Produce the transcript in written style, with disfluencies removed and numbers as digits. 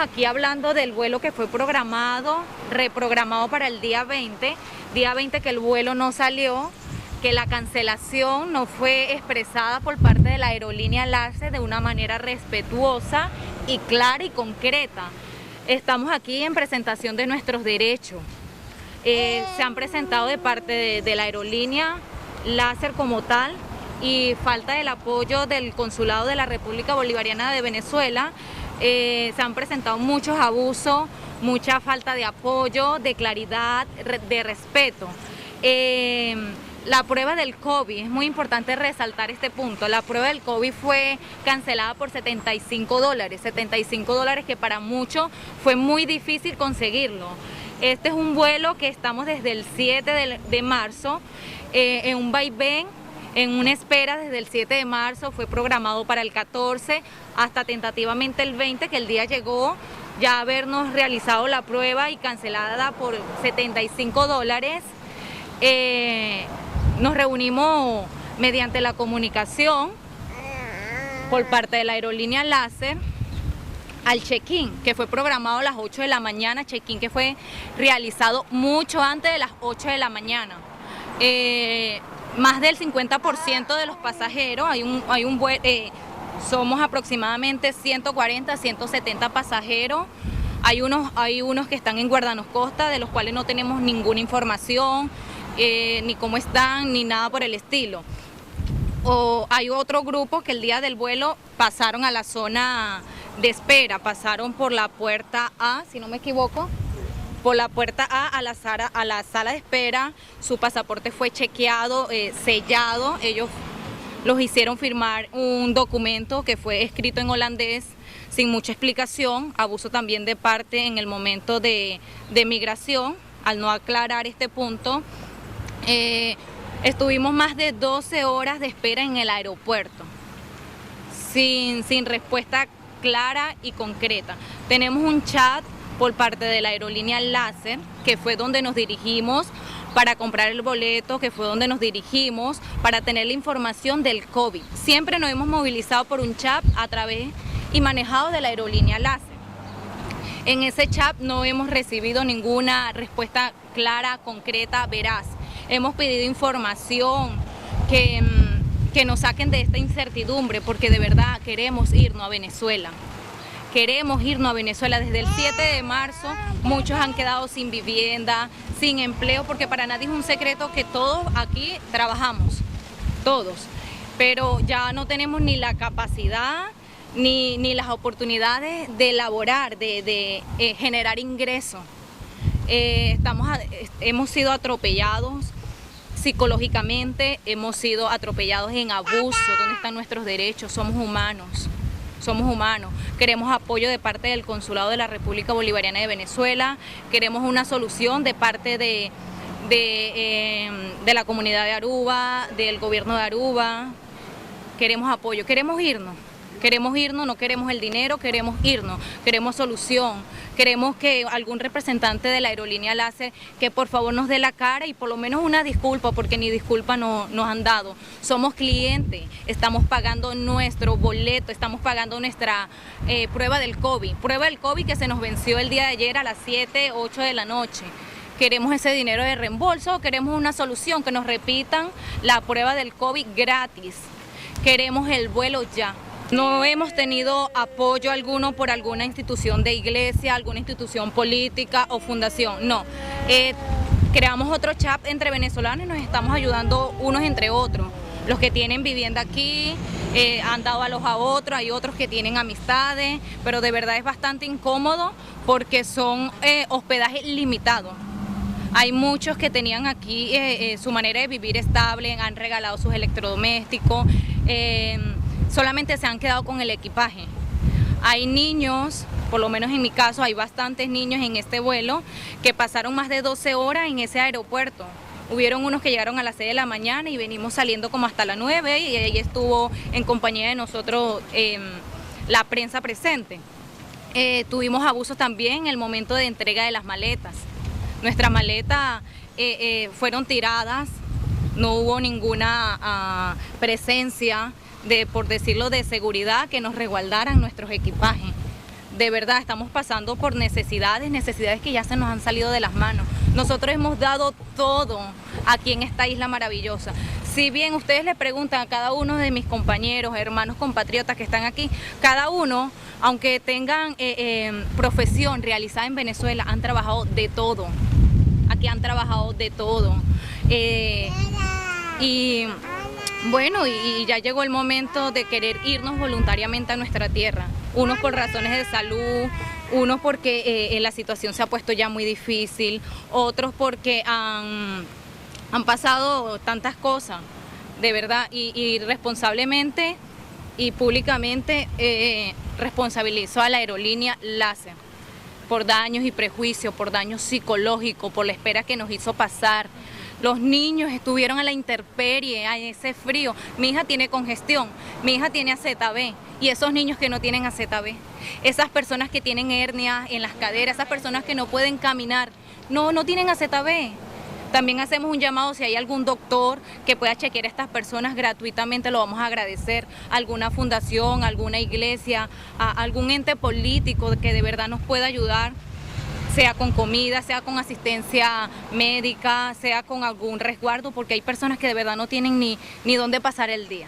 aquí hablando del vuelo que fue reprogramado para el día 20 que el vuelo no salió, que la cancelación no fue expresada por parte de la aerolínea LASE de una manera respetuosa y clara y concreta. Estamos aquí en presentación de nuestros derechos. Se han presentado de parte de la aerolínea LASE como tal, y falta del apoyo del Consulado de la República Bolivariana de Venezuela. Se han presentado muchos abusos, mucha falta de apoyo, de claridad, de respeto. La prueba del COVID, es muy importante resaltar este punto, la prueba del COVID fue cancelada por $75 que para muchos fue muy difícil conseguirlo. Este es un vuelo que estamos desde el 7 de marzo en un vaivén, en una espera desde el 7 de marzo, fue programado para el 14 hasta tentativamente el 20, que el día llegó ya habernos realizado la prueba y cancelada por $75. Nos reunimos mediante la comunicación por parte de la aerolínea LASE al check-in, que fue programado a las 8 de la mañana, check-in que fue realizado mucho antes de las 8 de la mañana. Más del 50% de los pasajeros, somos aproximadamente 140, 170 pasajeros. Hay unos que están en Guardanos Costa, de los cuales no tenemos ninguna información, ni cómo están, ni nada por el estilo. O hay otro grupo que el día del vuelo pasaron a la zona de espera, pasaron por la puerta A, si no me equivoco, por la puerta A a la sala de espera. Su pasaporte fue chequeado, sellado. Ellos los hicieron firmar un documento que fue escrito en holandés sin mucha explicación, abuso también de parte en el momento de migración, al no aclarar este punto. Estuvimos más de 12 horas de espera en el aeropuerto, sin respuesta clara y concreta. Tenemos un chat por parte de la aerolínea LASE, que fue donde nos dirigimos para comprar el boleto, que fue donde nos dirigimos para tener la información del COVID. Siempre nos hemos movilizado por un chat a través y manejado de la aerolínea LASE. En ese chat no hemos recibido ninguna respuesta clara, concreta, veraz. Hemos pedido información, que nos saquen de esta incertidumbre, porque de verdad queremos irnos a Venezuela. Queremos irnos a Venezuela. Desde el 7 de marzo muchos han quedado sin vivienda, sin empleo, porque para nadie es un secreto que todos aquí trabajamos, todos, pero ya no tenemos ni la capacidad ni las oportunidades de laborar, de generar ingresos. Hemos sido atropellados psicológicamente, hemos sido atropellados en abuso. ¿Dónde están nuestros derechos? Somos humanos. Somos humanos. Queremos apoyo de parte del Consulado de la República Bolivariana de Venezuela, queremos una solución de parte de la comunidad de Aruba, del gobierno de Aruba. Queremos apoyo, queremos irnos, no queremos el dinero, queremos irnos, queremos solución. Queremos que algún representante de la aerolínea LASE que por favor nos dé la cara y por lo menos una disculpa, porque ni disculpa nos han dado. Somos clientes, estamos pagando nuestro boleto, estamos pagando nuestra prueba del COVID que se nos venció el día de ayer a las 7, 8 de la noche. Queremos ese dinero de reembolso, queremos una solución, que nos repitan la prueba del COVID gratis. Queremos el vuelo ya. No hemos tenido apoyo alguno por alguna institución de iglesia, alguna institución política o fundación, no. Creamos otro chat entre venezolanos y nos estamos ayudando unos entre otros. Los que tienen vivienda aquí han dado a los a otros, hay otros que tienen amistades, pero de verdad es bastante incómodo porque son hospedajes limitados. Hay muchos que tenían aquí su manera de vivir estable, han regalado sus electrodomésticos, solamente se han quedado con el equipaje. Hay niños, por lo menos en mi caso, hay bastantes niños en este vuelo que pasaron más de 12 horas en ese aeropuerto. Hubieron unos que llegaron a las 6 de la mañana y venimos saliendo como hasta las 9 y ahí estuvo en compañía de nosotros la prensa presente. Tuvimos abusos también en el momento de entrega de las maletas. Nuestras maletas fueron tiradas, no hubo ninguna presencia por decirlo, de seguridad que nos resguardaran nuestros equipajes. De verdad, estamos pasando por necesidades que ya se nos han salido de las manos. Nosotros hemos dado todo aquí en esta isla maravillosa. Si bien ustedes le preguntan a cada uno de mis compañeros, hermanos, compatriotas que están aquí, cada uno, aunque tengan profesión realizada en Venezuela, han trabajado de todo. Aquí han trabajado de todo. Y bueno, y ya llegó el momento de querer irnos voluntariamente a nuestra tierra. Unos por razones de salud, unos porque la situación se ha puesto ya muy difícil, otros porque han pasado tantas cosas, de verdad, y responsablemente y públicamente responsabilizó a la aerolínea LASE por daños y prejuicios, por daños psicológicos, por la espera que nos hizo pasar. Los niños estuvieron a la intemperie, a ese frío. Mi hija tiene congestión, mi hija tiene AZB, y esos niños que no tienen AZB, esas personas que tienen hernias en las caderas, esas personas que no pueden caminar, no tienen AZB. También hacemos un llamado, si hay algún doctor que pueda chequear a estas personas gratuitamente, lo vamos a agradecer. Alguna fundación, alguna iglesia, algún ente político que de verdad nos pueda ayudar, sea con comida, sea con asistencia médica, sea con algún resguardo, porque hay personas que de verdad no tienen ni dónde pasar el día.